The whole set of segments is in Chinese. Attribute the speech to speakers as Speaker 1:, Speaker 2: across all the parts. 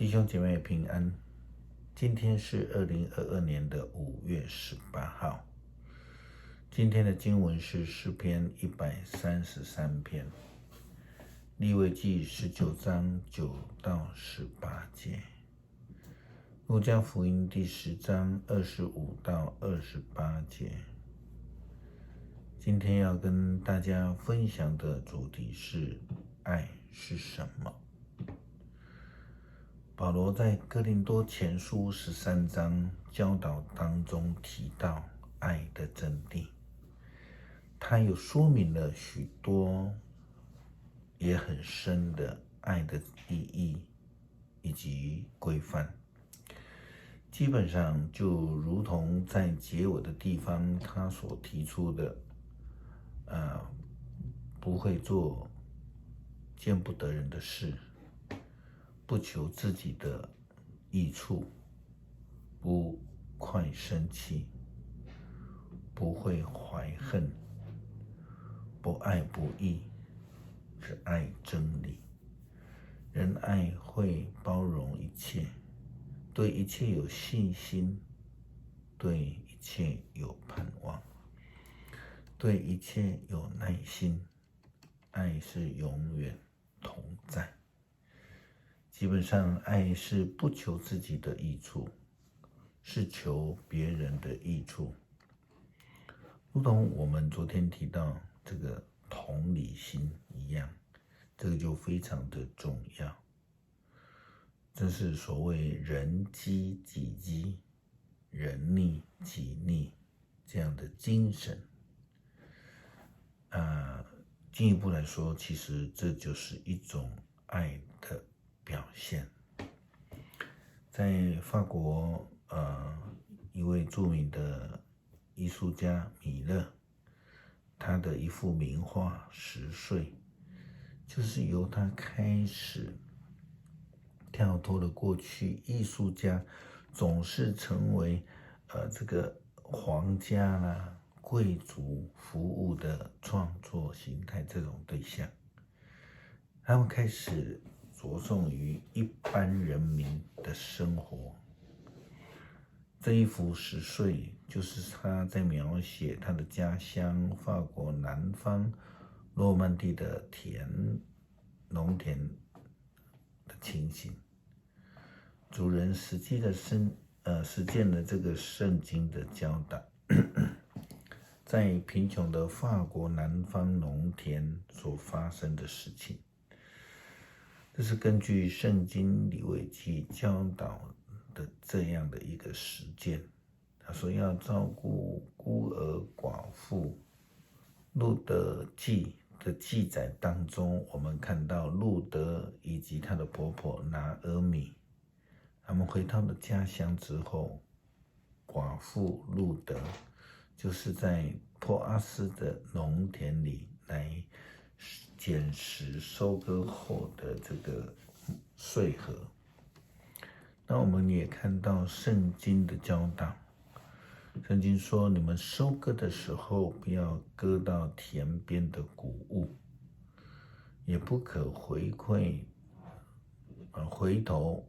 Speaker 1: 弟兄姐妹平安，今天是2022年的5月18号。今天的经文是诗篇133篇，利未记19章9到18节，路加福音第10章25到28节。今天要跟大家分享的主题是爱是什么。保罗在哥林多前书13章教导当中提到爱的真谛，他又说明了许多也很深的爱的意义以及规范。基本上就如同在结尾的地方他所提出的不会做见不得人的事，不求自己的益处，不快生气，不会怀恨，不爱不义，是爱真理。仁爱会包容一切，对一切有信心，对一切有盼望，对一切有耐心。爱是永远同在。基本上爱是不求自己的益处，是求别人的益处。如同我们昨天提到这个同理心一样，这个就非常的重要。这是所谓人饥己饥，人逆己逆这样的精神。进一步来说，其实这就是一种爱的表现。在法国一位著名的艺术家米勒，他的一幅名画《10岁》，就是由他开始跳脱了过去艺术家总是成为这个皇家啦、贵族服务的创作形态这种对象，他们开始着重于一般人民的生活。这一幅10岁就是他在描写他的家乡法国南方诺曼底的农田的情形。主人实际的实践了这个圣经的教导，在贫穷的法国南方农田所发生的事情。这是根据圣经利未记教导的这样的一个实践。他说要照顾孤儿寡妇。路德记的记载当中，我们看到路德以及她的婆婆拿俄米，他们回到了家乡之后，寡妇路德就是在波阿斯的农田里来捡拾收割后的这个穗禾。那我们也看到圣经的教导，圣经说，你们收割的时候不要割到田边的谷物，也不可回头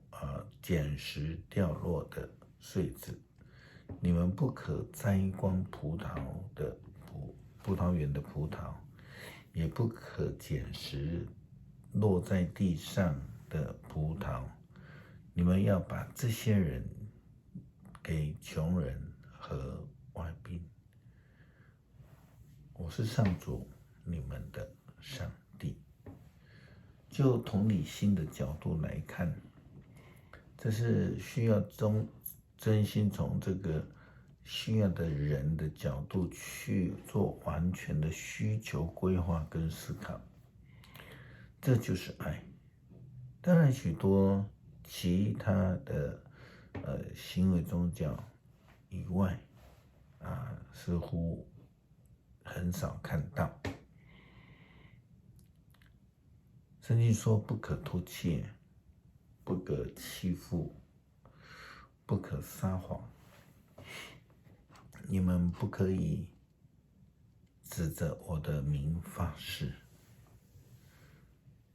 Speaker 1: 捡拾掉落的穗子。你们不可摘光葡萄园的葡萄，也不可捡拾落在地上的葡萄。你们要把这些人给穷人和外宾。我是上主你们的上帝。就同理心的角度来看，这是需要真心从这个需要的人的角度去做完全的需求规划跟思考，这就是爱。当然许多其他的行为宗教以外似乎很少看到。圣经说不可偷窃，不可欺负，不可撒谎。你们不可以指着我的名发誓，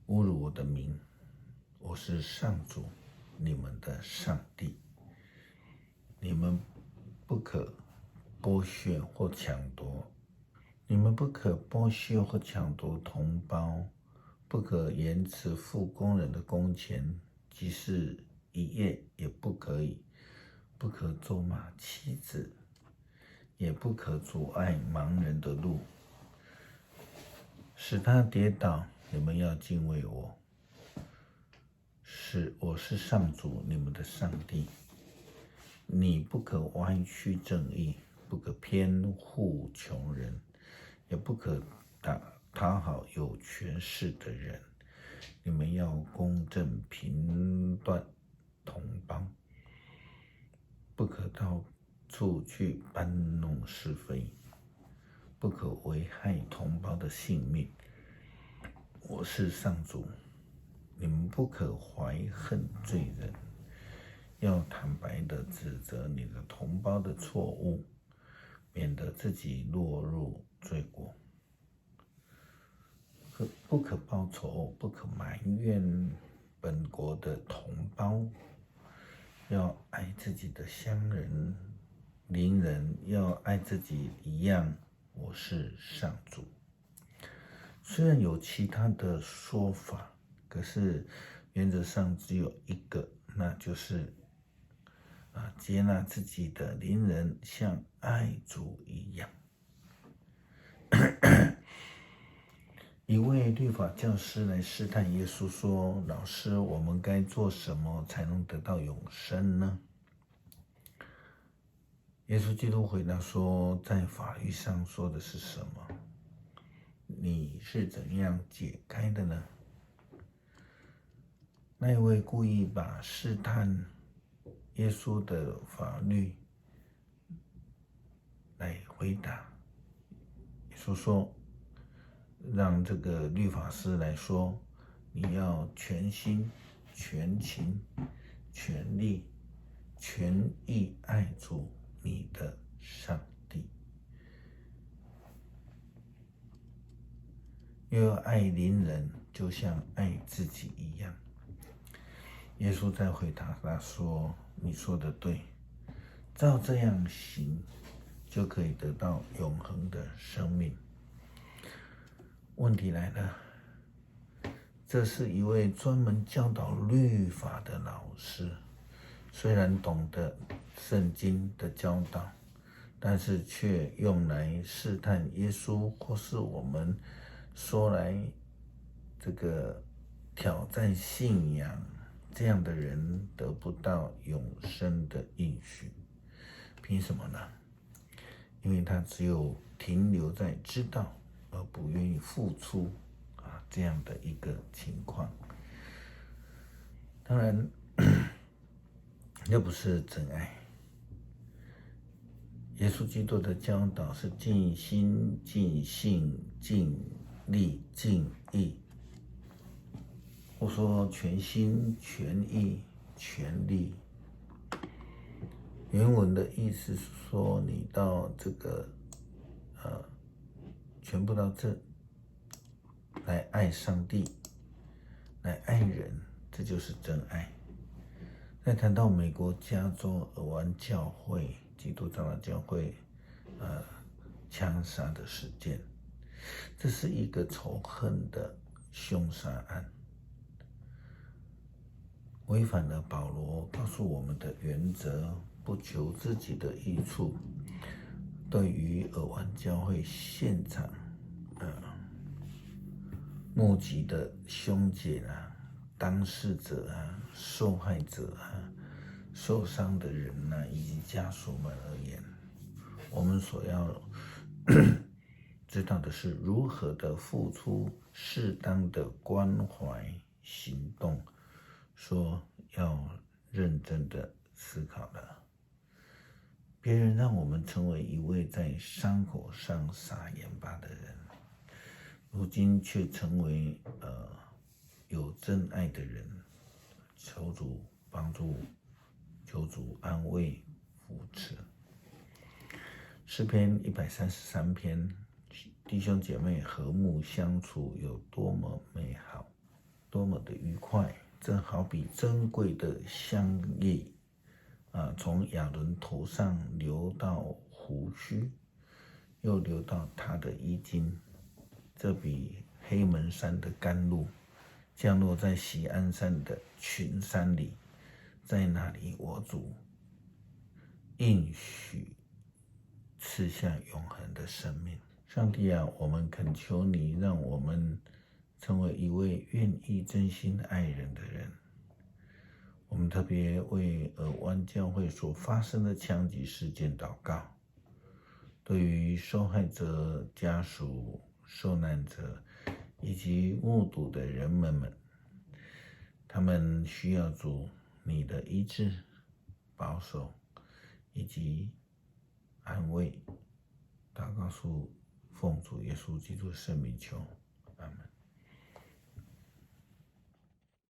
Speaker 1: 侮辱我的名。我是上主你们的上帝。你们不可剥削或抢夺，你们不可剥削或抢夺同胞，不可延迟付工人的工钱，即使一夜也不可以，不可咒骂妻子，也不可阻碍盲人的路，使他跌倒。你们要敬畏我，我是上主你们的上帝。你不可歪曲正义，不可偏护穷人，也不可讨好有权势的人。你们要公正评断同胞，不可到处去搬弄是非，不可危害同胞的性命。我是上主，你们不可怀恨罪人，要坦白地指责你的同胞的错误，免得自己落入罪过。不可报仇，不可埋怨本国的同胞，要爱自己的乡人、邻人，要爱自己一样。我是上主。虽然有其他的说法，可是原则上只有一个，那就是接纳自己的邻人像爱主一样。一位律法教师来试探耶稣说：“老师，我们该做什么才能得到永生呢？”耶稣基督回答说：“在法律上说的是什么？你是怎样解开的呢？”那一位故意把试探耶稣的法律来回答。耶稣说：“让这个律法师来说，你要全心、全情、全力、全意爱主你的上帝，又要爱邻人，就像爱自己一样。”耶稣在回答他说：“你说的对，照这样行，就可以得到永恒的生命。”问题来了，这是一位专门教导律法的老师，虽然懂得圣经的教导，但是却用来试探耶稣，或是我们说来挑战信仰，这样的人得不到永生的应许。凭什么呢？因为他只有停留在知道而不愿意付出这样的一个情况。当然那不是真爱。耶稣基督的教导是尽心、尽性、尽力、尽意，或说全心、全意、全力。原文的意思是说，你到全部到这来爱上帝，来爱人，这就是真爱。再谈到美国加州尔湾教会基督长老教会枪杀的事件，这是一个仇恨的凶杀案，违反了保罗告诉我们的原则，不求自己的益处。对于尔湾教会现场目击的凶姐当事者受害者受伤的人以及家属们而言，我们所要知道的是如何的付出适当的关怀行动，说要认真的思考了。别人让我们成为一位在伤口上撒盐巴的人，如今却成为有真爱的人，求主帮助，求主安慰扶持。诗篇133篇，弟兄姐妹和睦相处有多么美好，多么的愉快，这好比珍贵的香液从亚伦头上流到胡须，又流到他的衣襟，这比黑门山的甘露降落在锡安山的群山里，在那里我主应许赐下永恒的生命。上帝啊，我们恳求你，让我们成为一位愿意真心爱人的人。我们特别为尔湾教会所发生的枪击事件祷告，对于受害者家属、受难者以及目睹的人们，他们需要主你的医治、保守以及安慰。祷告奉主耶稣基督圣名求。